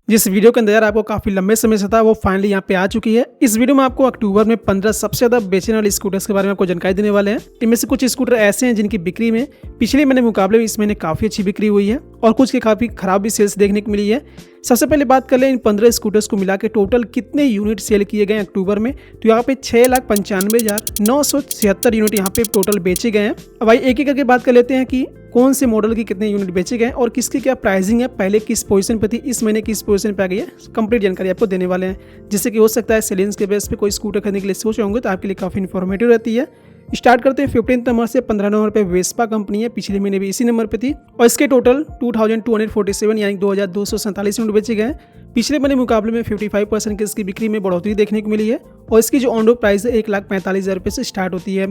जिस वीडियो का इंतजार आपको काफ़ी लंबे समय से था वो फाइनली यहाँ पे आ चुकी है। इस वीडियो में आपको अक्टूबर में 15 सबसे ज़्यादा बेचने वाले स्कूटर्स के बारे में आपको जानकारी देने वाले हैं। इनमें से कुछ स्कूटर ऐसे हैं जिनकी बिक्री में पिछले महीने मुकाबले में इस महीने काफ़ी अच्छी बिक्री हुई है और कुछ की काफ़ी खराब भी सेल्स देखने को मिली है। सबसे पहले बात कर लें इन 15 स्कूटर्स को मिला के टोटल कितने यूनिट सेल किए गए अक्टूबर में, तो यहाँ पे 6,95,976 यूनिट यहाँ पे टोटल बेचे गए हैं। अब भाई एक एक करके बात कर लेते हैं कि कौन से मॉडल के कितने यूनिट बेचे गए और किसकी क्या प्राइसिंग है, पहले किस पोजीशन पे थी, इस महीने किस पोजीशन पे आ गई है। कंप्लीट जानकारी आपको देने वाले हैं, जिससे कि हो सकता है सेलिंग्स के बेस पे कोई स्कूटर खरीदने के लिए सोच रहे होंगे तो आपके लिए काफ़ी इन्फॉर्मेटिव रहती है। स्टार्ट करते हैं 15 नंबर से। 15 नंबर पे वेस्पा कंपनी है, पिछले महीने भी इसी नंबर पे थी और इसके टोटल 2247 यानी 2247 यूनिट बेचे गए। पिछले महीने मुकाबले में 55% की इसकी बिक्री में बढ़ोतरी देखने को मिली है और इसकी जो ऑन रोड प्राइस है 1,45,000 रुपये से स्टार्ट होती है।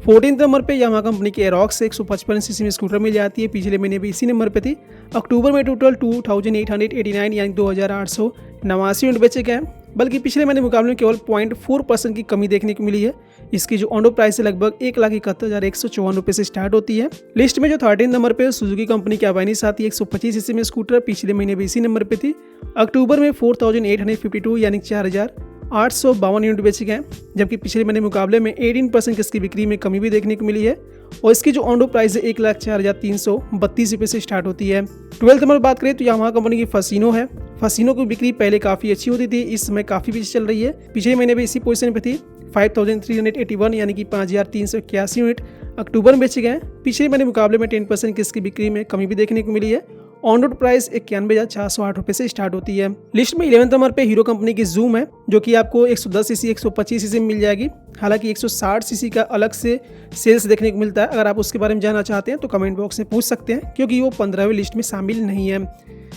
14 नंबर पे यामाहा कंपनी के एरोक्स 155 सीसी में स्कूटर मिल जाती है, पिछले महीने भी इसी नंबर पे थी। अक्टूबर में टोटल 2889 यानी 2,889 यूनिट बेचे गए, बल्कि पिछले महीने मुकाबले में केवल 0.4% की कमी देखने को मिली है। इसकी जो ऑन रोड प्राइस है लगभग 1,71,154 रुपये से स्टार्ट होती है। लिस्ट में जो 13 नंबर पे सुजुकी कंपनी की अवेनिस आती है 125 सीसी में स्कूटर, पिछले महीने भी इसी नंबर पे थी। अक्टूबर में 4,852 यानी 4,852 यूनिट बेचे गए, जबकि पिछले महीने मुकाबले में 18% की इसकी बिक्री में कमी भी देखने को मिली है और इसकी जो ऑन रोड प्राइस है 1,04,332 रुपये से स्टार्ट होती है। 12 नंबर बात करें तो यामाहा कंपनी की फसीनो है। फसीनो की बिक्री पहले काफ़ी अच्छी होती थी, इस समय काफ़ी पीछे चल रही है। पिछले महीने भी इसी पोजीशन पे थी 5,381 यानी कि 5,381 यूनिट अक्टूबर में बेचे गए। पिछले महीने मुकाबले में 10% की इसकी बिक्री में कमी भी देखने को मिली है। ऑन रोड प्राइस 91,408 रुपये से स्टार्ट होती है। लिस्ट में 11 नंबर पे हीरो कंपनी की जूम है, जो कि आपको 110 सीसी 125 सीसी में मिल जाएगी। हालांकि 160 सीसी का अलग से सेल्स देखने को मिलता है। अगर आप उसके बारे में जानना चाहते हैं तो कमेंट बॉक्स में पूछ सकते हैं, क्योंकि वो 15वीं लिस्ट में शामिल नहीं है।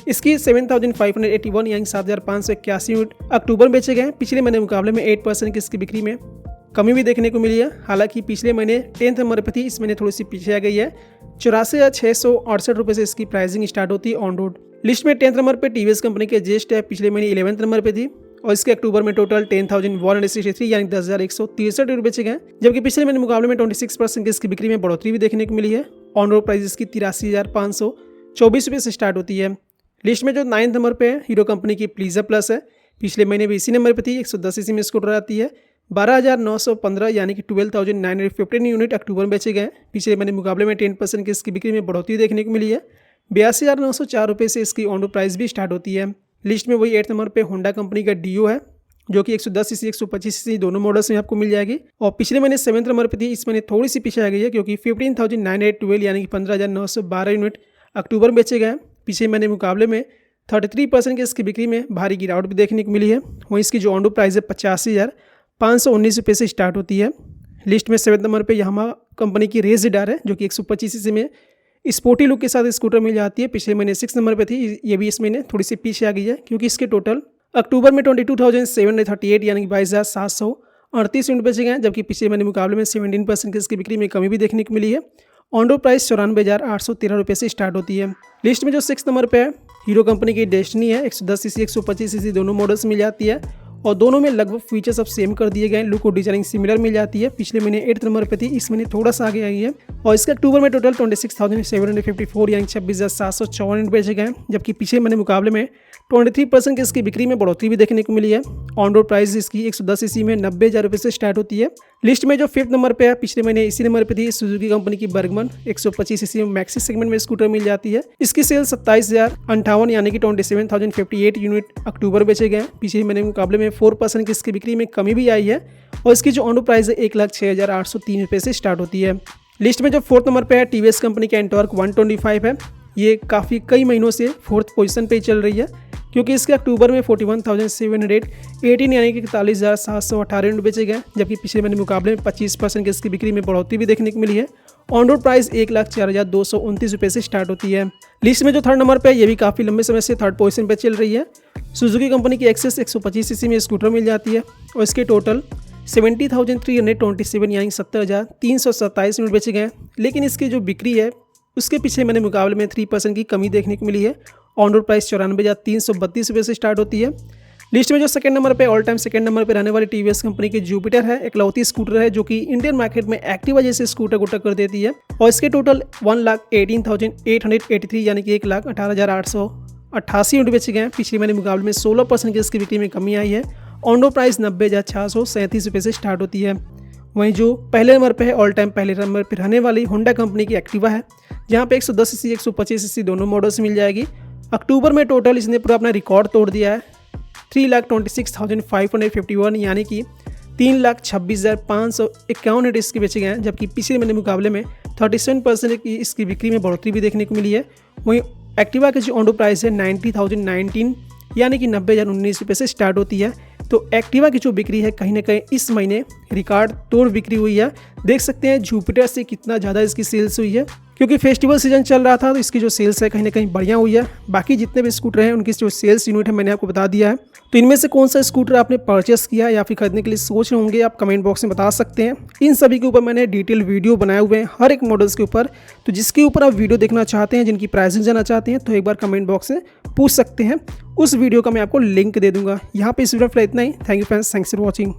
इसकी 7,581 यानी 7,581 यूनिट अक्टूबर में बेचे गए। पिछले महीने मुकाबले में 8% की इसकी बिक्री में कमी भी देखने को मिली है। हालांकि पिछले महीने 10 नंबर पर थी, इस महीने थोड़ी सी पीछे आ गई है। 84,668 रुपये से इसकी प्राइसिंग स्टार्ट होती है ऑन रोड। लिस्ट में 10 नंबर पे टीवीएस कंपनी के जेस्ट है, पिछले महीने 11 नंबर पे थी और इसके अक्टूबर में टोटल 10,163 यानी 10,163 यूनिट बेचे गए, जबकि पिछले महीने मुकाबले में 26% की इसकी बिक्री में बढ़ोतरी भी देखने को मिली है। ऑन रोड प्राइस इसकी 83,524 रुपये से स्टार्ट होती है। लिस्ट में जो 9 नंबर पे हीरो कंपनी की प्लीजर प्लस है, पिछले महीने भी इसी नंबर पे थी। 110 सीसी में स्कूटर आती है। 12,915 यानी कि 12,915 यूनिट अक्टूबर में बेचे गए। पिछले महीने मुकाबले में 10% की इसकी बिक्री में बढ़ोतरी देखने को मिली है। 82,904 रुपये से इसकी ऑन रोड प्राइस भी स्टार्ट होती है। लिस्ट में वही 8 नंबर पे होंडा कंपनी का डियो है, जो कि 110 सीसी 125 सीसी दोनों मॉडल्स में आपको मिल जाएगी और पिछले महीने 7 नंबर पे थी, इस महीने थोड़ी सी पीछे आ गई है, क्योंकि 15,912 यानी कि 15,912 यूनिट अक्टूबर में बेचे गए। पिछले महीने मुकाबले में 33% की इसकी बिक्री में भारी गिरावट भी देखने को मिली है। वहीं इसकी जो ऑन रोड प्राइस है 85,519 रुपये से स्टार्ट होती है। लिस्ट में 7 नंबर पे यामाहा कंपनी की रेज़डार है, जो कि 125 सीसी में स्पोर्टी लुक के साथ स्कूटर मिल जाती है। पिछले महीने 6 नंबर पे थी, ये भी इस महीने थोड़ी सी पीछे आ गई है, क्योंकि इसके टोटल अक्टूबर में 22,738 यानी कि 22,738 यूनिट बेचे गए, जबकि पिछले महीने मुकाबले में 17% की इसकी बिक्री में कमी भी देखने को मिली है। ऑन रोड प्राइस 94,813 रुपये से स्टार्ट होती है। लिस्ट में जो 6 नंबर पे है हीरो कंपनी की डेस्टिनी है, 110 सीसी 125 सीसी दोनों मॉडल्स मिल जाती है और दोनों में लगभग फीचर्स अब सेम कर दिए गए। लुक और डिजाइनिंग सिमिलर मिल जाती है। पिछले महीने 8 नंबर पे थी, इस महीने थोड़ा सा आगे आई है और इसके अक्टूबर में टोटल 26,754 यानी 26,754 यूनिट बेचे गए, जबकि पिछले महीने मुकाबले में 23% की इसकी बिक्री में बढ़ोतरी भी देखने को मिली है। ऑन रोड प्राइस इसकी 110 सीसी में 90,000 रुपये से स्टार्ट होती है। लिस्ट में जो 5th नंबर पे है, पिछले महीने इसी नंबर पे थी, सुजुकी कंपनी की बर्गमन 125 सीसी में मैक्सी सेगमेंट में स्कूटर मिल जाती है। इसकी सेल 27,058 यानी कि 27,058 यूनिट अक्टूबर बेचे गए। पिछले महीने मुकाबले में 4% की इसकी बिक्री में कमी भी आई है और इसकी जो ऑन रोड प्राइस है 1,06,803 रुपये से स्टार्ट होती है। लिस्ट में जो 4th नंबर पे है टीवीएस कंपनी का एंटॉर्क 125 है। ये काफ़ी कई महीनों से 4th पोजीशन पे चल रही है, क्योंकि इसके अक्टूबर में 41,718 यानी कि 41,718 यूनिट बेचे गए, जबकि पिछले महीने मुकाबले में 25% की इसकी बिक्री में बढ़ोतरी भी देखने को मिली है। ऑन रोड प्राइस 1,04,229 रुपये से स्टार्ट होती है। लिस्ट में जो 3rd नंबर पे है, ये भी काफ़ी लंबे समय से 3rd पोजीशन पे चल रही है। सुजुकी कंपनी की एक्सेस 125 सीसी में स्कूटर मिल जाती है और इसके टोटल 70,327 यानी 70,327 यूनिट बेचे गए, लेकिन इसकी जो बिक्री है उसके पिछले महीने मुकाबले में 3% की कमी देखने को मिली है। ऑन रोड प्राइस 94,332 रुपये से स्टार्ट होती है। लिस्ट में जो 2nd नंबर पे ऑल टाइम 2nd नंबर पे रहने वाली टीवीएस कंपनी की जुपिटर है, इकलौती स्कूटर है जो कि इंडियन मार्केट में एक्टिवा जैसे स्कूटर को टक्कर देती है और इसके टोटल 1,18,883 यानी कि 1,18,800 88 यूनिट बेचे गए हैं। पिछले महीने मुकाबले में 16% की इसकी बिक्री में कमी आई है। ऑन रोड प्राइस 90,437 रुपये से स्टार्ट होती है। वहीं जो पहले नंबर पे है, ऑल टाइम पहले नंबर पर रहने वाली होंडा कंपनी की एक्टिवा है, जहाँ पे 110 सीसी 125 सीसी दोनों मॉडल्स मिल जाएगी। अक्टूबर में टोटल इसने पूरा अपना रिकॉर्ड तोड़ दिया है, 3,26,551 यानी कि 3,26,551 यूनिट इसके बेचे गए हैं, जबकि पिछले महीने मुकाबले में 37% की इसकी बिक्री में बढ़ोतरी भी देखने को मिली है। वहीं एक्टिवा की जो ऑन रोड प्राइस है 90,019 यानी कि 90,019 रुपये से स्टार्ट होती है। तो एक्टिवा की जो बिक्री है कहीं ना कहीं इस महीने रिकॉर्ड तोड़ बिक्री हुई है। देख सकते हैं जुपिटर से कितना ज़्यादा इसकी सेल्स हुई है, क्योंकि फेस्टिवल सीजन चल रहा था तो इसकी जो सेल्स है कहीं ना कहीं बढ़िया हुई है। बाकी जितने भी स्कूटर हैं उनकी जो सेल्स यूनिट है मैंने आपको बता दिया है। तो इनमें से कौन सा स्कूटर आपने परचेस किया या फिर खरीदने के लिए सोच रहे होंगे, आप कमेंट बॉक्स में बता सकते हैं। इन सभी के ऊपर मैंने डिटेल वीडियो बनाए हुए हैं हर एक मॉडल्स के ऊपर, तो जिसके ऊपर आप वीडियो देखना चाहते हैं, जिनकी प्राइसिंग जानना चाहते हैं, तो एक बार कमेंट बॉक्स में पूछ सकते हैं। उस वीडियो का मैं आपको लिंक दे दूंगा। यहाँ पे इस वीडियो में इतना ही। Thank you friends, thanks for watching.